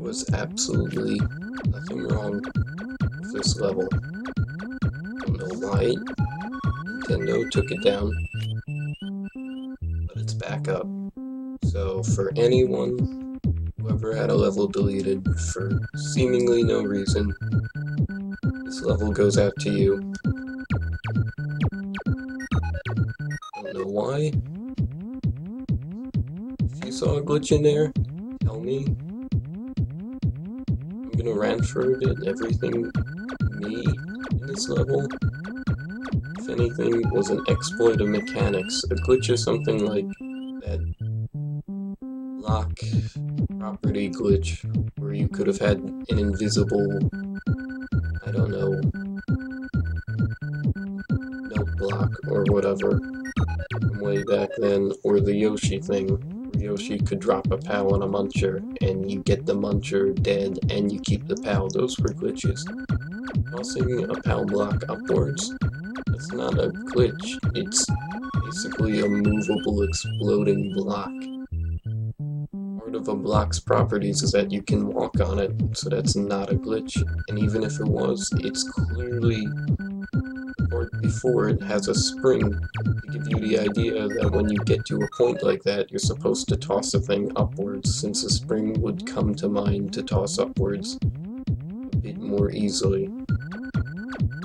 was absolutely nothing wrong with this level. Don't know why Nintendo took it down, but it's back up. So for anyone who ever had a level deleted for seemingly no reason, this level goes out to you. Don't know why. If you saw a glitch in there, tell me. I'm gonna rant for a bit. Everything me in this level, if anything, was an exploit of mechanics. A glitch is something like that lock property glitch, where you could have had an invisible, I don't know, note block or whatever from way back then, or the Yoshi thing, where Yoshi could drop a POW on a muncher, and you get the muncher dead, and you keep the POW. Those were glitches. Tossing a POW block upwards, that's not a glitch, it's basically a movable exploding block. Part of a block's properties is that you can walk on it, so that's not a glitch, and even if it was, it's clearly, or before it has a spring to give you the idea that when you get to a point like that, you're supposed to toss a thing upwards, since a spring would come to mind to toss upwards a bit more easily.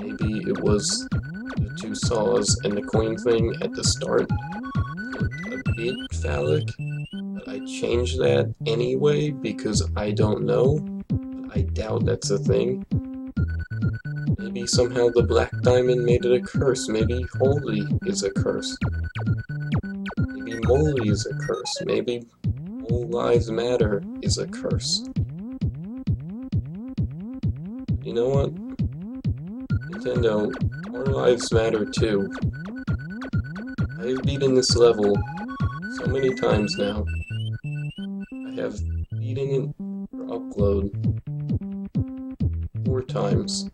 Maybe it was the two saws and the coin thing at the start looked a bit phallic, but I changed that anyway because I don't know, but I doubt that's a thing. Maybe somehow the black diamond made it a curse. Maybe holy is a curse. Maybe moly is a curse. Maybe all lives matter is a curse. You know what? Nintendo, our lives matter too. I've beaten this level so many times now. I have beaten it for upload 4 times.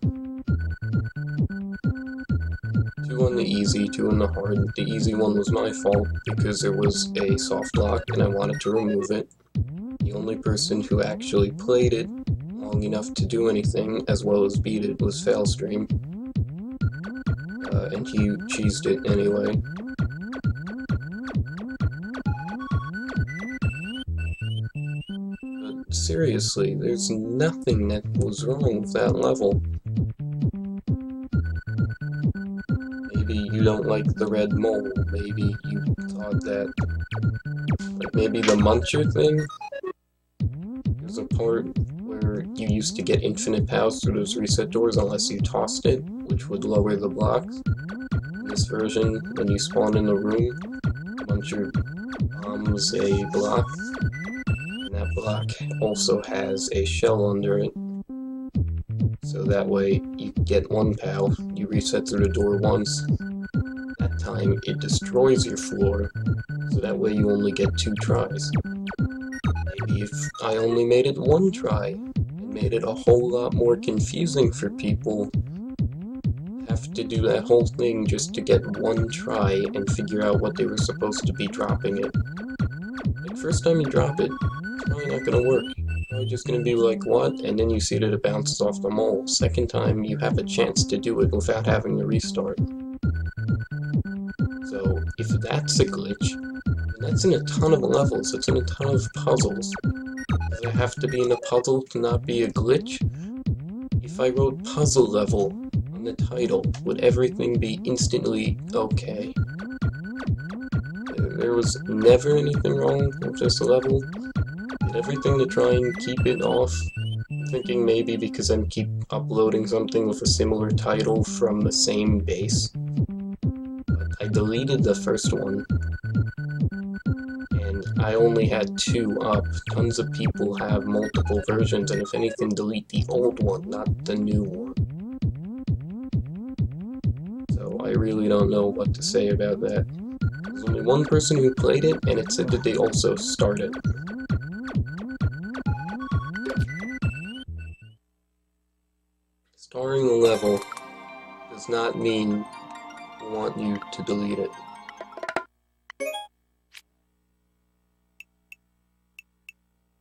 2 on the easy, 2 on the hard. The easy one was my fault because there was a soft lock and I wanted to remove it. The only person who actually played it long enough to do anything as well as beat it was Failstream. And he cheesed it anyway. But seriously, there's nothing that was wrong with that level. Maybe you don't like the red mole, maybe you thought that, like maybe the muncher thing? There's a part where you used to get infinite POWs through those reset doors unless you tossed it, which would lower the blocks. In this version, when you spawn in the room, the muncher bombs a block, and that block also has a shell under it. So that way, you get 1 POW, you reset through the door once, that time it destroys your floor, so that way you only get 2 tries. Maybe if I only made it 1 try, and made it a whole lot more confusing for people, have to do that whole thing just to get 1 try and figure out what they were supposed to be dropping it. Like, first time you drop it, it's probably not gonna work. You're just gonna be like, what? And then you see that it bounces off the mole. Second time, you have a chance to do it without having to restart. So, if that's a glitch, and that's in a ton of levels, it's in a ton of puzzles. Does it have to be in a puzzle to not be a glitch? If I wrote puzzle level on the title, would everything be instantly okay? There was never anything wrong with this level. Did everything to try and keep it off. I'm thinking maybe because I'm keep uploading something with a similar title from the same base. But I deleted the first one, and I only had 2 up. Tons of people have multiple versions, and if anything, delete the old one, not the new one. So I really don't know what to say about that. There's only 1 person who played it, and it said that they also started. Starring a level does not mean we want you to delete it.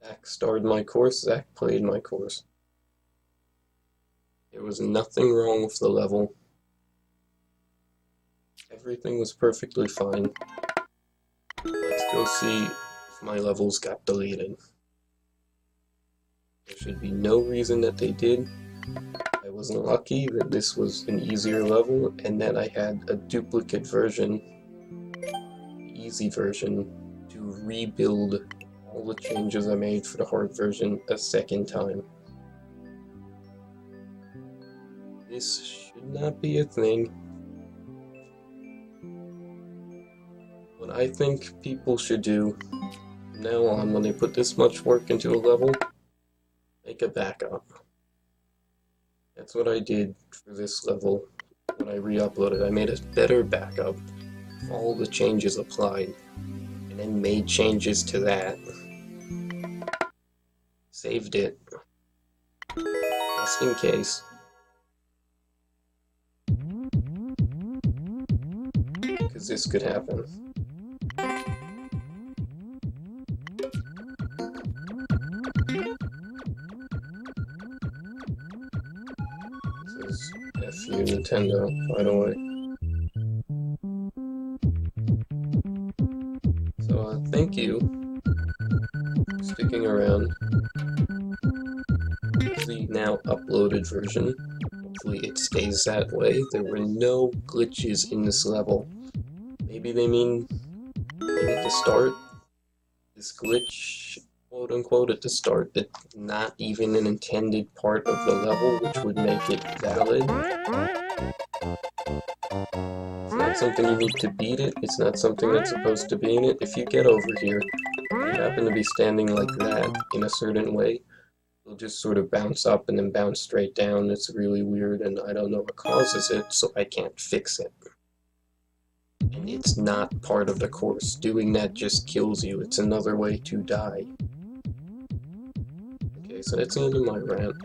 X. starred my course, Zach played my course. There was nothing wrong with the level. Everything was perfectly fine. Let's go see if my levels got deleted. There should be no reason that they did. I was lucky that this was an easier level and that I had a duplicate version, easy version, to rebuild all the changes I made for the hard version a second time. This should not be a thing. What I think people should do from now on, when they put this much work into a level, make a backup. That's what I did for this level when I re-uploaded. I made a better backup, all the changes applied, and then made changes to that. Saved it, just in case. Because this could happen. This is F you, Nintendo, by the way. So, thank you for sticking around. Here's the now uploaded version. Hopefully it stays that way. There were no glitches in this level. Maybe they mean at the start. This glitch, quote unquote, at the start, that's not even an intended part of the level, which would make it valid. It's not something you need to beat it, it's not something that's supposed to be in it. If you get over here, and you happen to be standing like that in a certain way, it'll just sort of bounce up and then bounce straight down. It's really weird, and I don't know what causes it, so I can't fix it. And it's not part of the course. Doing that just kills you. It's another way to die. Okay, so that's the end of my rant.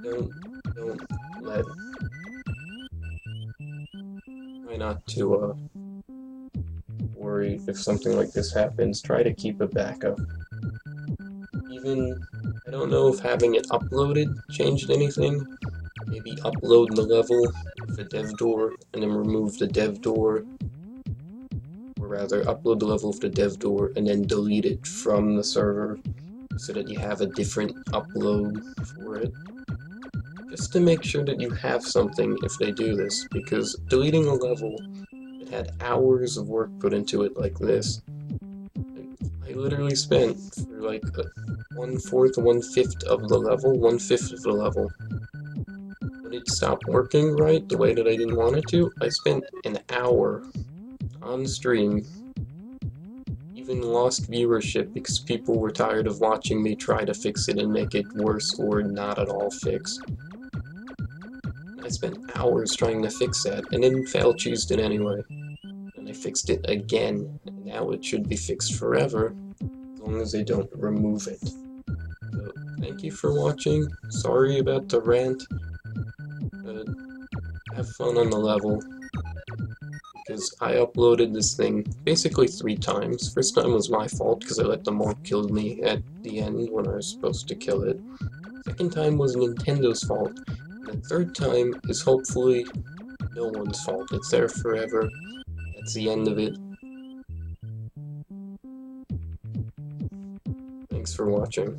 Don't let... Try not to, worry if something like this happens. Try to keep a backup. Even, I don't know if having it uploaded changed anything. Maybe upload the level with a dev door and then remove the dev door. Or rather, upload the level with the dev door and then delete it from the server so that you have a different upload for it. Just to make sure that you have something if they do this, because deleting a level that had hours of work put into it like this, I literally spent for like 1/4, 1/5 of the level, 1/5 of the level. When it stopped working right, the way that I didn't want it to, I spent an hour on stream, even lost viewership because people were tired of watching me try to fix it and make it worse or not at all fix. I spent hours trying to fix that, and then fail-cheesed it anyway. And I fixed it again, and now it should be fixed forever, as long as they don't remove it. So, thank you for watching. Sorry about the rant. Have fun on the level, because I uploaded this thing basically 3 times. First time was my fault, because I let the morph kill me at the end when I was supposed to kill it. Second time was Nintendo's fault. And the third time is hopefully no one's fault. It's there forever. That's the end of it. Thanks for watching.